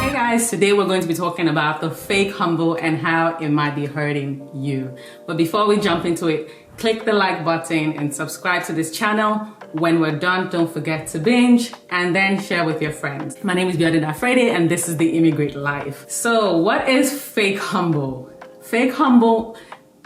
Hey guys, today we're going to be talking about the fake humble and how it might be hurting you. But before we jump into it, click the like button and subscribe to this channel. When we're done, don't forget to binge and then share with your friends. My name is Friday and this is the ImmiGreat Life. So what is fake humble? Fake humble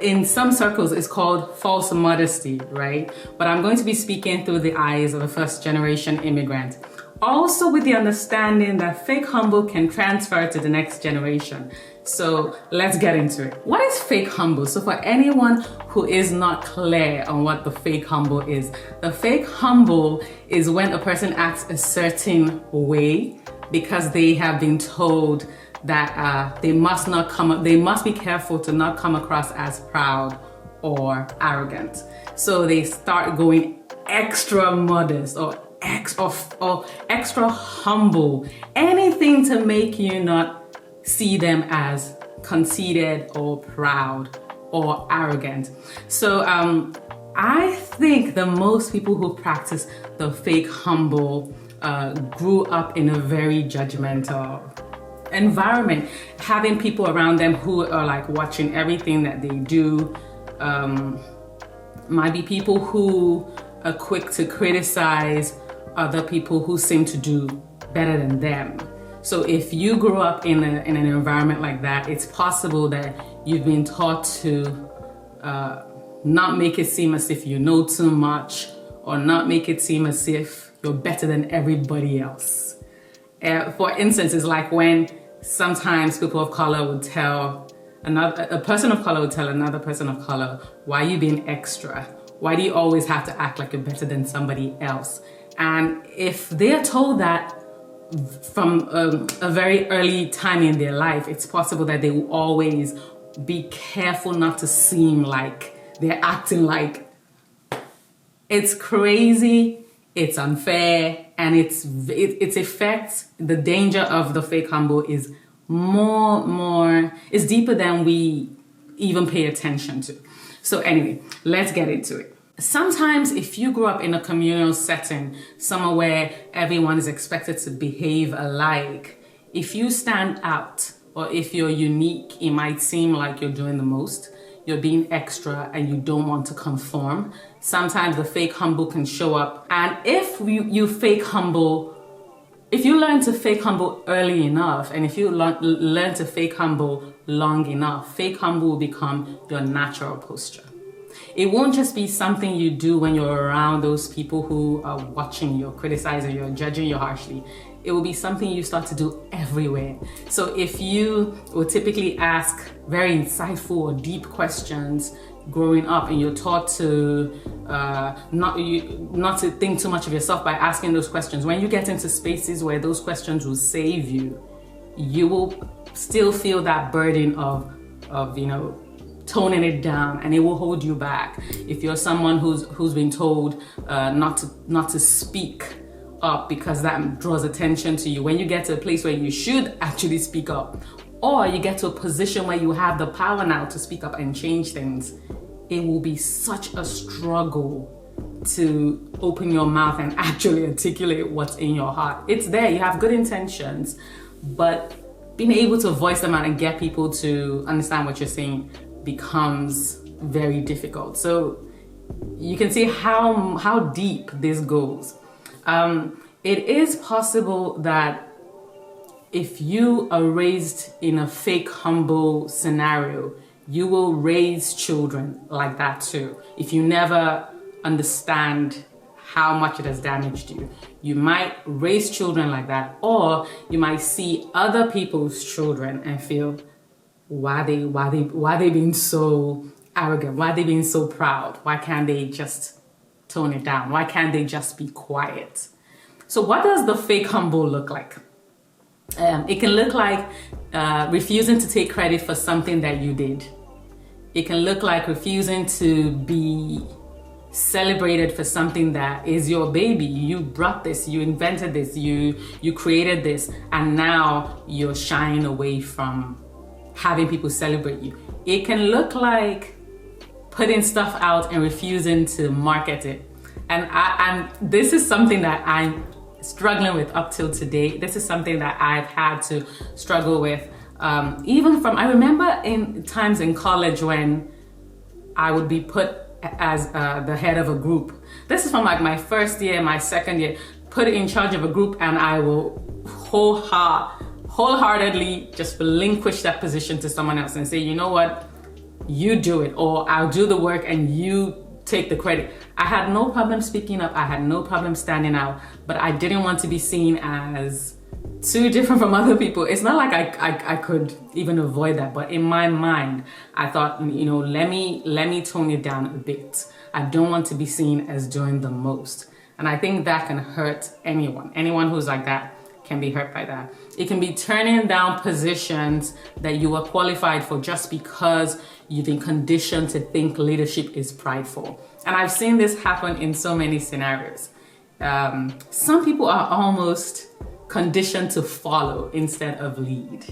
in some circles is called false modesty, right? But I'm going to be speaking through the eyes of a first generation immigrant. Also with the understanding that fake humble can transfer to the next generation. So let's get into it. What is fake humble? So for anyone who is not clear on what the fake humble is, the fake humble is when a person acts a certain way because they have been told that they must be careful to not come across as proud or arrogant. So they start going extra modest or extra humble, anything to make you not see them as conceited or proud or arrogant. So I think that most people who practice the fake humble grew up in a very judgmental environment, having people around them who are like watching everything that they do. Might be people who are quick to criticize other people who seem to do better than them. So if you grew up in an environment like that, it's possible that you've been taught to not make it seem as if you know too much, or not make it seem as if you're better than everybody else. For instance, it's like when sometimes people of color would tell a person of color would tell another person of color, why are you being extra? Why do you always have to act like you're better than somebody else? And if they're told that from a very early time in their life, it's possible that they will always be careful not to seem like they're acting like it's crazy, it's unfair, and its effects, the danger of the fake humble is is deeper than we even pay attention to. So anyway, let's get into it. Sometimes if you grew up in a communal setting, somewhere where everyone is expected to behave alike, if you stand out or if you're unique, it might seem like you're doing the most, you're being extra and you don't want to conform. Sometimes the fake humble can show up. And if you learn to fake humble early enough, and if you learn to fake humble long enough, fake humble will become your natural posture. It won't just be something you do when you're around those people who are watching you, criticizing you, judging you harshly. It will be something you start to do everywhere. So if you will typically ask very insightful or deep questions growing up, and you're taught to not to think too much of yourself by asking those questions, when you get into spaces where those questions will save you, you will still feel that burden of toning it down, and it will hold you back. If you're someone who's been told not to speak up because that draws attention to you, when you get to a place where you should actually speak up, or you get to a position where you have the power now to speak up and change things, it will be such a struggle to open your mouth and actually articulate what's in your heart. It's there, you have good intentions, but being able to voice them out and get people to understand what you're saying becomes very difficult. So you can see how deep this goes. It is possible that if you are raised in a fake humble scenario, you will raise children like that too. If you never understand how much it has damaged you, you might raise children like that, or you might see other people's children and feel, why they being so arrogant? Why they being so proud? Why can't they just tone it down? Why can't they just be quiet? So what does the fake humble look like? It can look like refusing to take credit for something that you did. It can look like refusing to be celebrated for something that is your baby. You brought this, you invented this, you created this, and now you're shying away from having people celebrate you. It can look like putting stuff out and refusing to market it. And this is something that struggling with up till today. This is something that I've had to struggle with. I remember in times in college when I would be put as the head of a group. This is from like my first year, my second year, put in charge of a group, and I will wholeheartedly just relinquish that position to someone else and say, you know what, you do it, or I'll do the work and you take the credit. I had no problem speaking up. I had no problem standing out, but I didn't want to be seen as too different from other people. It's not like I could even avoid that, but in my mind, I thought, let me tone it down a bit. I don't want to be seen as doing the most. And I think that can hurt anyone. Anyone who's like that can be hurt by that. It can be turning down positions that you are qualified for just because you've been conditioned to think leadership is prideful. And I've seen this happen in so many scenarios. Some people are almost conditioned to follow instead of lead.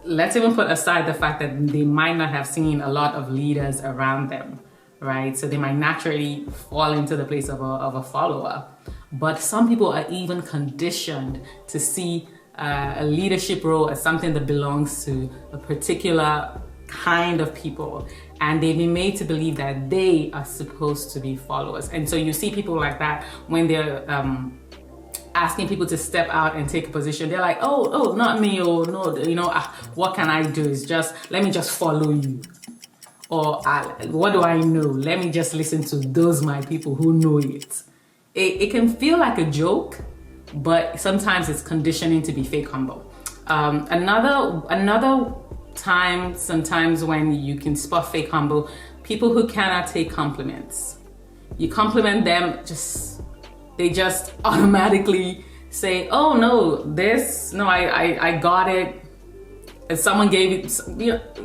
Let's even put aside the fact that they might not have seen a lot of leaders around them, right? So they might naturally fall into the place of a follower. But some people are even conditioned to see a leadership role as something that belongs to a particular kind of people. And they've been made to believe that they are supposed to be followers. And so you see people like that when they're asking people to step out and take a position. They're like, oh, not me, or no, what can I do? Is let me just follow you. Or what do I know? Let me just listen to those my people who know it. It can feel like a joke, but sometimes it's conditioning to be fake humble. Another time, sometimes when you can spot fake humble, people who cannot take compliments. You compliment them, they just automatically say, oh no, I got it. And someone gave it.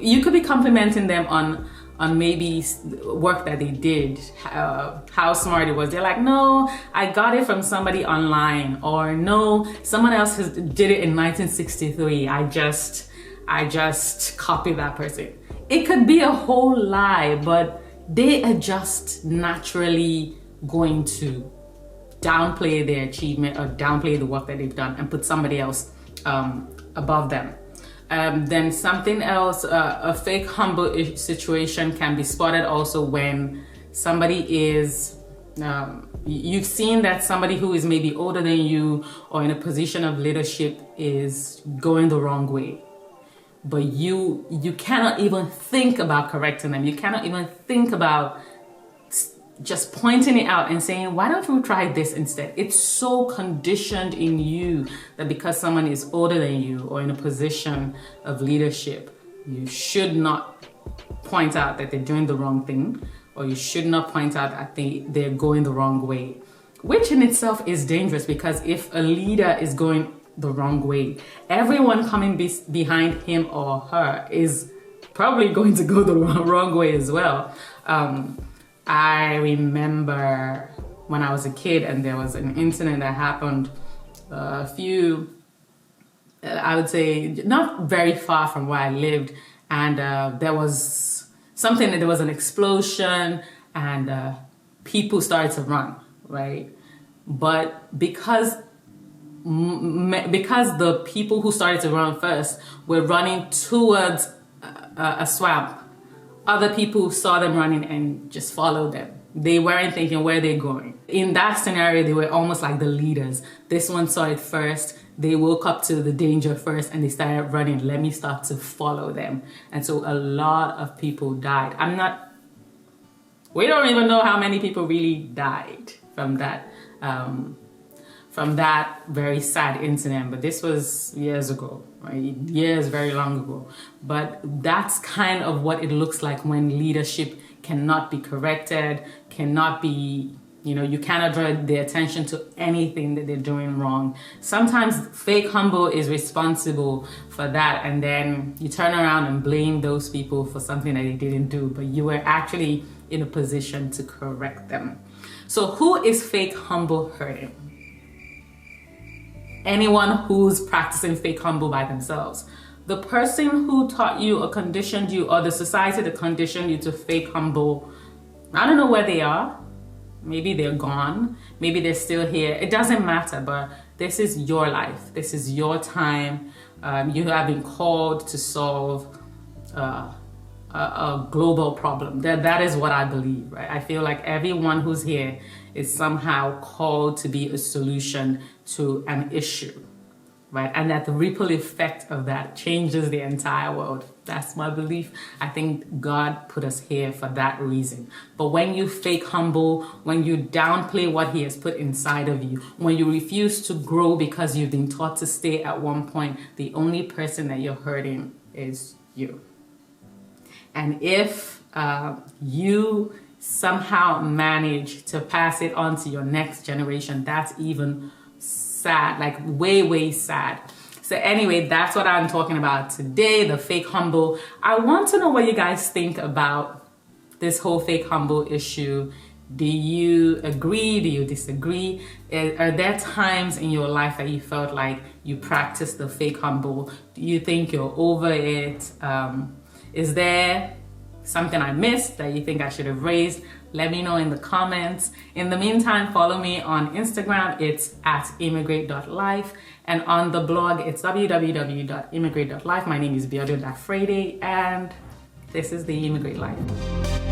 You could be complimenting them on maybe work that they did, how smart it was. They're like, no, I got it from somebody online, or no, someone else did it in 1963. I just copied that person. It could be a whole lie, but they are just naturally going to downplay their achievement or downplay the work that they've done and put somebody else above them. Then something else, a fake humble situation can be spotted also when somebody is, you've seen that somebody who is maybe older than you or in a position of leadership is going the wrong way. But you cannot even think about correcting them. You cannot even think about just pointing it out and saying, why don't you try this instead? It's so conditioned in you that because someone is older than you or in a position of leadership, you should not point out that they're doing the wrong thing, or you should not point out that they're going the wrong way, which in itself is dangerous, because if a leader is going the wrong way, everyone coming behind him or her is probably going to go the wrong way as well. I remember when I was a kid and there was an incident that happened I would say not very far from where I lived, and there was an explosion and people started to run, right? But because the people who started to run first were running towards a swamp, other people saw them running and just followed them. They weren't thinking where they're going. In that scenario, they were almost like the leaders. This one saw it first. They woke up to the danger first and they started running. Let me start to follow them. And so a lot of people died. We don't even know how many people really died from that very sad incident, but this was years ago, right? Years, very long ago. But that's kind of what it looks like when leadership cannot be corrected, cannot be, you cannot draw their attention to anything that they're doing wrong. Sometimes fake humble is responsible for that, and then you turn around and blame those people for something that they didn't do, but you were actually in a position to correct them. So who is fake humble hurting? Anyone who's practicing fake humble by themselves. The person who taught you or conditioned you, or the society that conditioned you to fake humble, I don't know where they are. maybe they're gone, maybe they're still here. It doesn't matter, but this is your life. This is your time. You have been called to solve a global problem. That is what I believe, right? I feel like everyone who's here is somehow called to be a solution to an issue, right? And that the ripple effect of that changes the entire world. That's my belief. I think God put us here for that reason. But when you fake humble, when you downplay what He has put inside of you, when you refuse to grow because you've been taught to stay at one point, the only person that you're hurting is you. And if you somehow manage to pass it on to your next generation, that's even sad, like way, way sad. So anyway, that's what I'm talking about today, the fake humble. I want to know what you guys think about this whole fake humble issue. Do you agree? Do you disagree? Are there times in your life that you felt like you practiced the fake humble? Do you think you're over it? Is there something I missed that you think I should have raised? Let me know in the comments. In the meantime, follow me on Instagram. It's at ImmiGreat.life. And on the blog, it's www.ImmiGreat.life. My name is Biodun Dafrede, and this is the ImmiGreat Life.